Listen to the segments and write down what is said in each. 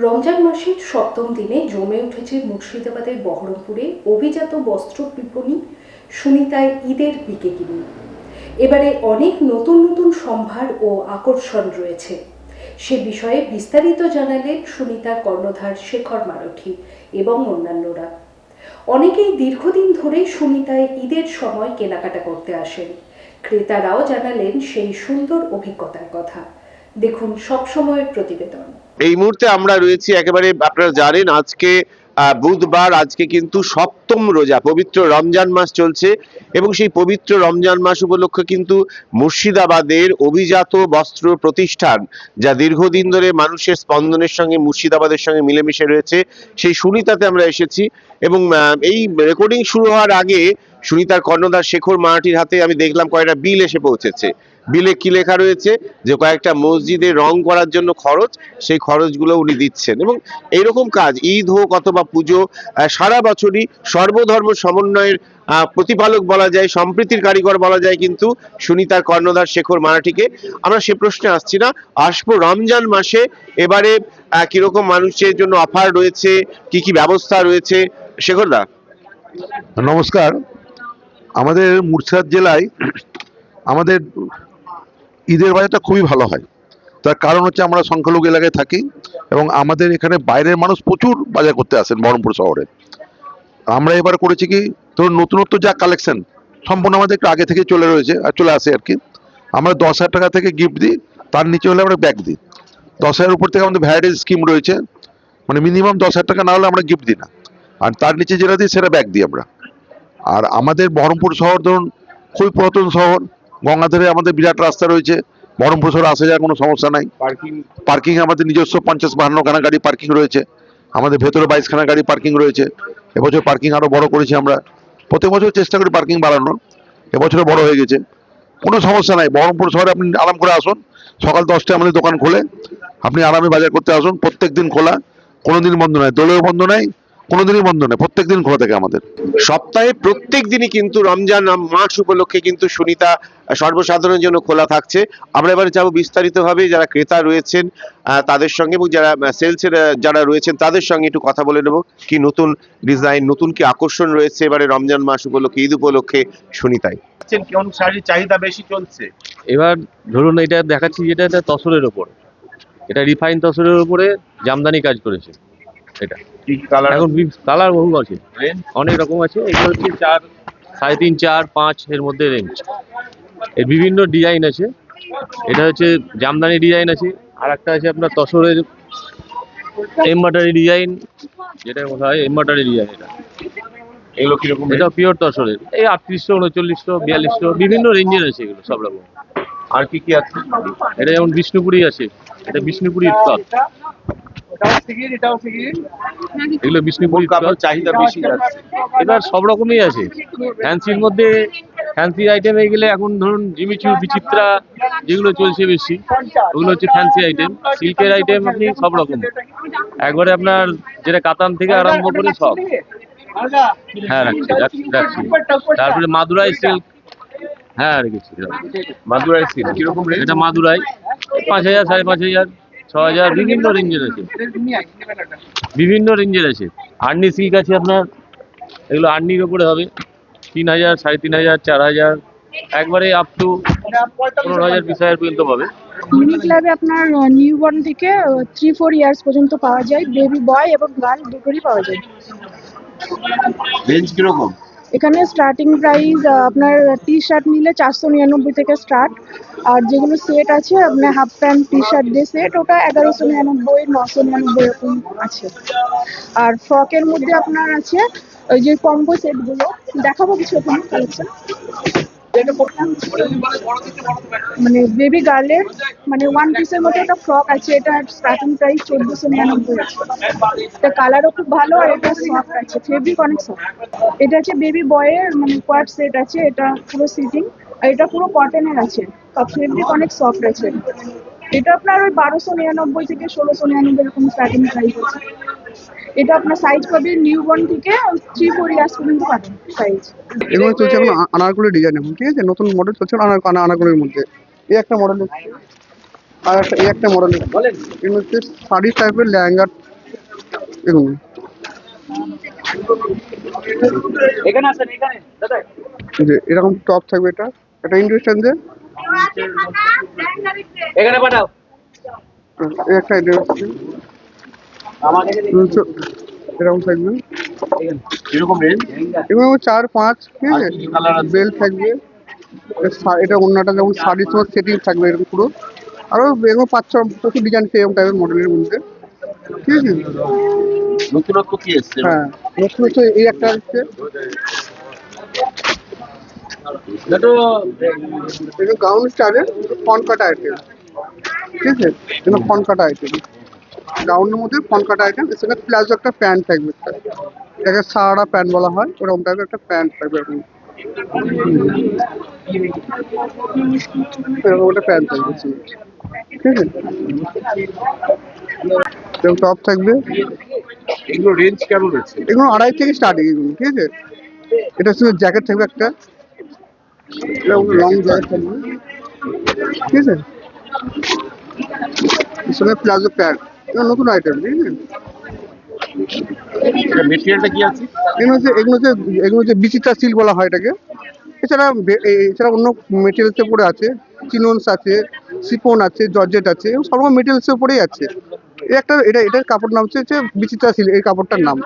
রমজান মাসের সপ্তম দিনে জমে উঠেছে মুর্শিদাবাদের বহরমপুরে অভিজাত বস্ত্র বিপণী সুনিতায় ঈদের বিকেকিনি। এবারে অনেক নতুন নতুন সম্ভার ও আকর্ষণ রয়েছে। সে বিষয়ে বিস্তারিত জানালেন সুনিতার কর্ণধার শেখর মারঠি এবং অন্যান্যরা। অনেকেই দীর্ঘদিন ধরে সুনিতায় ঈদের সময় কেনাকাটা করতে আসেন। ক্রেতারাও জানালেন সেই সুন্দর অভিজ্ঞতার কথা। দেখুন সবসময়ের প্রতিবেদন। এই মুহূর্তে আমরা রয়েছি একেবারে, আপনারা জানেন আজকে বুধবার, আজকে কিন্তু সপ্তম রোজা, পবিত্র রমজান মাস চলছে এবং সেই পবিত্র রমজান মাস উপলক্ষে কিন্তু মুর্শিদাবাদের অভিজাত বস্ত্র প্রতিষ্ঠান, যা দীর্ঘদিন ধরে মানুষের স্পন্দনের সঙ্গে মুর্শিদাবাদের সঙ্গে মিলেমিশে রয়েছে, সেই সুনিতাতে আমরা এসেছি। এবং এই রেকর্ডিং শুরু হওয়ার আগে সুনিতার কর্ণধার শেখর মারাঠির হাতে আমি দেখলাম কয়েকটা বিল এসে পৌঁছেছে। বিলে কি লেখা রয়েছে যে কয়েকটা মসজিদে রং করার জন্য খরচ, সেই খরচগুলো উনি দিচ্ছেন। এবং এইরকম কাজ ঈদ হোক অথবা পুজো, সারা বছরই সর্বধর্ম সমন্বয়ের প্রতিপালক বলা যায়, সম্প্রীতির কারিগর বলা যায় কিন্তু সুনিতার কর্ণধার শেখর মারাঠিকে। আমরা সে প্রশ্নে আসছি না, আসবো রমজান মাসে এবারে কিরকম মানুষের জন্য অফার রয়েছে, কি কি ব্যবস্থা রয়েছে। শেখর দা নমস্কার। আমাদের মুর্শিদাবাদ জেলায় আমাদের ঈদের বাজারটা খুবই ভালো হয়। তার কারণ হচ্ছে আমরা সংখ্যালঘু এলাকায় থাকি এবং আমাদের এখানে বাইরের মানুষ প্রচুর বাজার করতে আসেন বহরমপুর শহরে। আমরা এবার করেছি কি, ধরুন নতুনত্ব যা কালেকশন সম্পূর্ণ আমাদের একটু আগে থেকে চলে আসে আর কি। আমরা 10,000 টাকা থেকে গিফট দিই, তার নিচে হলে আমরা ব্যাগ দিই। 10,000 উপর থেকে আমাদের ভ্যারাইটিস স্কিম রয়েছে, মানে মিনিমাম 10,000 টাকা না হলে আমরা গিফট দিই না, আর তার নিচে যেটা দিই সেটা ব্যাগ দিই আমরা। আর আমাদের বহরমপুর শহর ধরুন খুবই পুরাতন শহর, গঙ্গাধারে আমাদের বিরাট রাস্তা রয়েছে, বহরমপুর শহরে আসা যাওয়ার কোনো সমস্যা নাই। পার্কিং আমাদের নিজস্ব 50-52 খানা গাড়ি পার্কিং রয়েছে, আমাদের ভেতরে 22 খানা গাড়ি পার্কিং রয়েছে। এবছর পার্কিং আরো বড় করেছি আমরা, প্রত্যেক বছর চেষ্টা করি পার্কিং বাড়ানোর, এবছরে বড় হয়ে গেছে। কোনো সমস্যা নাই, বহরমপুর শহরে আপনি আরাম করে আসুন। সকাল 10টায় আমাদের দোকান খোলে, আপনি আরামে বাজার করতে আসুন। প্রত্যেক দিন খোলা, কোনোদিন বন্ধ নয়, দলীয় বন্ধ নাই, কোনোদিনই বন্ধ নেই, প্রত্যেক দিন খোলা থাকে আমাদের। সপ্তাহে প্রত্যেক দিনই কিন্তু রমজান মাস উপলক্ষে কিন্তু সুনিতা সর্বসাধারণের জন্য খোলা থাকছে। আমরা এবারে যাবো বিস্তারিতভাবে যারা ক্রেতা রয়েছেন তাদের সঙ্গে, এবং যারা সেলসের যারা রয়েছেন তাদের সঙ্গে একটু কথা বলে নেবো, কি নতুন ডিজাইন, নতুন কি আকর্ষণ রয়েছে এবারে রমজান মাস উপলক্ষে, ঈদ উপলক্ষে সুনিতায়। কোন শাড়ির চাহিদা বেশি চলছে এবার? ধরুন এটা দেখাচ্ছি, যেটা এটা তসরের ওপর, এটা রিফাইন তসরের উপরে জামদানি কাজ করেছে। এটা এখন কালার বহু আছে, অনেক রকম আছে। এগুলো হচ্ছে 4, 3.5, 4, 5 এর মধ্যে রেঞ্জ। এর বিভিন্ন ডিজাইন আছে। এটা হচ্ছে জামদানি ডিজাইন আছে, আর একটা আছে আপনার তসরের এমব্রয়ডারি ডিজাইন, যেটা বলা হয় এমব্রয়ডারি ডিজাইন। এগুলো কিরকম? এটা পিওর তসরের, এই 3800, 3900, 4200 বিভিন্ন রেঞ্জের আছে এগুলো সব রকম। আর কি কি আছে? এটা যেমন বিষ্ণুপুরি আছে, এটা বিষ্ণুপুরি ক্লথ, এগুলো বিষ্ণুপুরি ক্লথ। চাহিদা বেশি যাচ্ছে এবার সব রকমই আছে। ফ্যান্সির মধ্যে ফ্যান্সি আইটেম হয়ে গেলে এখন ধরুন জিমিচু, বিচিত্রা যেগুলো চলছে বেশি, ওগুলো হচ্ছে ফ্যান্সি আইটেম। সিল্কের আইটেম আপনি সব রকম, একবারে আপনার যেটা কাতান থেকে আরম্ভ করে সব। হ্যাঁ রাখছি। তারপরে মাদুরাই সিল্ক, হ্যাঁ রেখেছি। মাদুরাই সিল্ক কিরকম রেঞ্জ? এটা মাদুরাই 5,000, 5,500, 6,000 বিভিন্ন রেঞ্জের আছে, বিভিন্ন রেঞ্জের আছে। আর্নি সিল্ক আছে আপনার, এগুলো আর্নির ওপরে হবে 3,000, 3,500, 4,000, একবারে আপ টু 15,000, 20,000 পর্যন্ত পাবে। ইউনিক ল্যাবে আপনার নিউবর্ন থেকে 3-4 ইয়ার্স পর্যন্ত পাওয়া যায়, বেবি বয় এবং গার্ল দুটোরই পাওয়া যায়। রেঞ্জ কিরকম? এখানে স্টার্টিং প্রাইস আপনার টি শার্ট নিলে 499 থেকে স্টার্ট, আর যেগুলো সেট আছে আপনার হাফ প্যান্ট টি শার্ট দিয়ে সেট, ওটা 1199, 999 এরকম আছে। আর ফ্রকের মধ্যে আপনার আছে ওই যে কম্বো সেটগুলো, দেখাবো কিছু এখানে কালেকশন। মানে বেবি গার্লের মানে 1 পিসের মধ্যে একটা ফ্রক আছে, এটা স্টার্টিং প্রাইস 1499 আছে। এটা কালারও খুব ভালো, আর এটা সফট আছে, ফেব্রিক অনেক সফট। এটা আছে বেবি বয়ের মানে কোয়াড সেট আছে, এটা পুরো সিটিং, আর এটা পুরো কটনের আছে, আর ফেব্রিক অনেক সফট আছে। এটা আপনার ওই 1299 থেকে 1699 এরকম স্টার্টিং প্রাইস আছে। এটা আপনার সাইজ পাবে নিউবর্ন থেকে 3-4 ইয়ার্স পর্যন্ত পাবেন সাইজ। এগুলো চলছে এখন আনারকলি ডিজাইন, এখন ঠিক আছে, নতুন মডেল চলছে আনারকলির মধ্যে। এই একটা মডেল, আর এই একটা মডেল, এগুলো হচ্ছে শাড়ি টাইপের লেহেঙ্গা এগুলো যে এরকম টপ থাকবে, এটা ইন্ডাস্ট্রিয়াল যে একটা এরকম থাকবে, এরকম রেঞ্জ এগুলো 4-5, ঠিক আছে। বেল্ট থাকবে, এটা অন্যটা যেমন শাড়ির সময় সেটিং থাকবে এরকম পুরো, আরো এরকম 5-6 প্রচুর ডিজাইন এরকম টাইপের মডেলের মধ্যে, ঠিক আছে। নতুনত্ব কি এসছে? হ্যাঁ, নতুন হচ্ছে এই একটা হচ্ছে গাউন স্টাইলের ফন কাটা আইটেম, ঠিক আছে। এটা ফন কাটা আইটেম, গাউনের মধ্যে ফন কাটা আইটেম, এর সঙ্গে প্লাজো একটা প্যান্ট থাকবে, এটাকে সারা প্যান্ট বলা হয়, ওরকম টাইপের একটা প্যান্ট থাকবে এরকম, এরকম একটা প্যান্ট থাকবে, ঠিক আছে। এরকম টপ থাকবে, এগুলো রেঞ্জ কেমন আছে? এগুলো 2.5 থেকে স্টার্টিং এগুলো, ঠিক আছে। এটার সঙ্গে জ্যাকেট থাকবে একটা, লং জ্যাকেট থাকবে, ঠিক আছে। এর সঙ্গে প্লাজো প্যান্ট, এগুলো নতুন আইটেম, ঠিক আছে। মেটেরিয়ালটা কি আছে? এগুলো হচ্ছে বিচিত্রা সিল্ক বলা হয় এটাকে। এছাড়া অন্য মেটেরিয়ালসের উপরে আছে, চিনন্স আছে, সিফন আছে, জর্জেট আছে, সব রকম মেটেরিয়ালসের উপরেই আছে। এটার কাপড় নাম হচ্ছে বিচিত্রা সিল্ক, এই কাপড়টার নাম,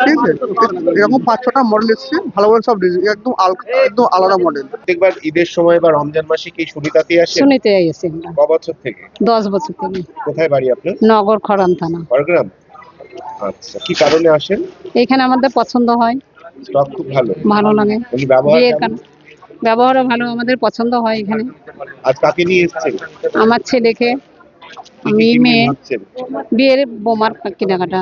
ঠিক আছে। এরকম 5-6টা মডেল এসছে, ভালো ভালো সব একদম একদম আলাদা মডেল। প্রত্যেকবার ঈদের সময় বা রমজান মাসে কি সুনিতাতে আসে? শুনিতে আইছি আমরা ক বছর থেকে? 10 বছর থেকে। কোথায় বাড়ি আপনার? নগর খড়ান থানা। বড়গ্রাম। আচ্ছা, কি কারণে আসেন? এখানে আমাদের পছন্দ হয়, স্টক খুব ভালো, ভালো লাগে, উনি ব্যবহার বিয়ের কেমন? ব্যবহারও ভালো, আমাদের পছন্দ হয় এখানে। আজ কাকে নিয়ে এসেছেন? আমার ছেলেকে, কি কি আমি কিনবেন মেয়ে, ভাবছেন? বিয়ের বোমার কেনাকাটা।